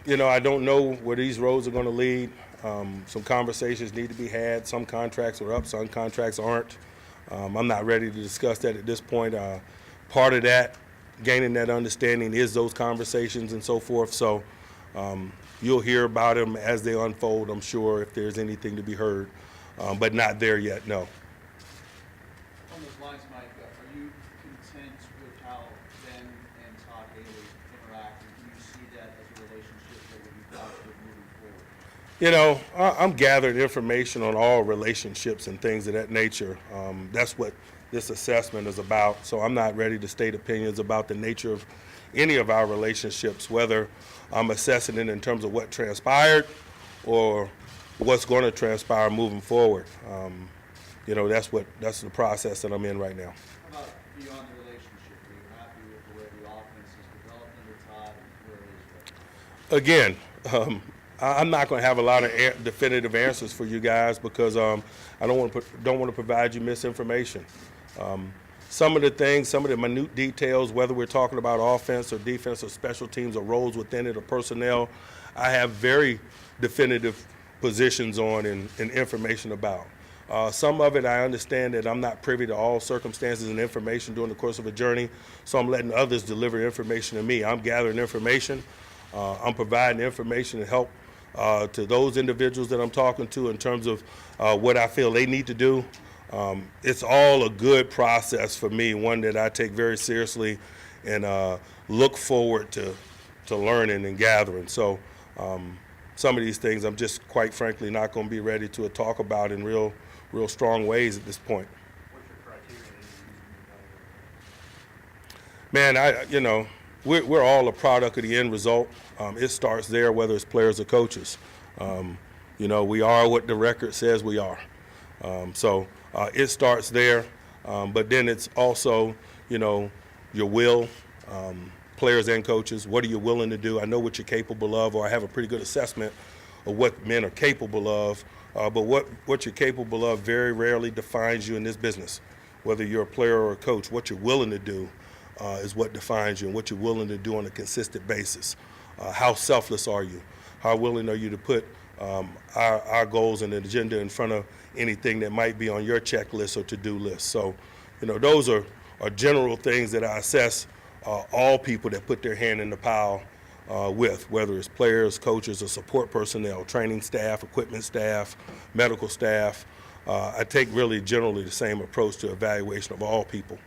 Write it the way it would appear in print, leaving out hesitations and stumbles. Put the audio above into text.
I don't know where these roads are going to lead. Some conversations need to be had. Some contracts are up, some contracts aren't. I'm not ready to discuss that at this point. Part of that, gaining that understanding, is those conversations and so forth. So you'll hear about them as they unfold, I'm sure, if there's anything to be heard, but not there yet, no. On those lines, Mike, are you content with how Ben and Todd Haley interact, and do you see that as a relationship that would be positive moving forward? I'm gathering information on all relationships and things of that nature. That's what this assessment is about. So I'm not ready to state opinions about the nature of any of our relationships, whether I'm assessing it in terms of what transpired or what's going to transpire moving forward. That's the process that I'm in right now. How about beyond the relationship? Are you happy with the way the offense is developed under Todd and where it is right now? Again, I'm not going to have a lot of definitive answers for you guys because I don't want to provide you misinformation. Some of the minute details, whether we're talking about offense or defense or special teams or roles within it or personnel, I have very definitive positions on and information about. Some of it I understand that I'm not privy to all circumstances and information during the course of a journey, so I'm letting others deliver information to me. I'm gathering information. I'm providing information to help to those individuals that I'm talking to in terms of what I feel they need to do. It's all a good process for me, one that I take very seriously and look forward to learning and gathering. So some of these things I'm just quite frankly not going to be ready to talk about in real strong ways at this point. What's your criteria that you use in evaluating? Man, we're all a product of the end result. It starts there, whether it's players or coaches. We are what the record says we are. So it starts there, but then it's also, your will, players and coaches. What are you willing to do? I know what you're capable of, or I have a pretty good assessment of what men are capable of. But what you're capable of very rarely defines you in this business. Whether you're a player or a coach, what you're willing to do is what defines you, and what you're willing to do on a consistent basis. How selfless are you? How willing are you to put our goals and agenda in front of anything that might be on your checklist or to-do list? So, those are general things that I assess all people that put their hand in the pile with, whether it's players, coaches, or support personnel, training staff, equipment staff, medical staff. I take really generally the same approach to evaluation of all people.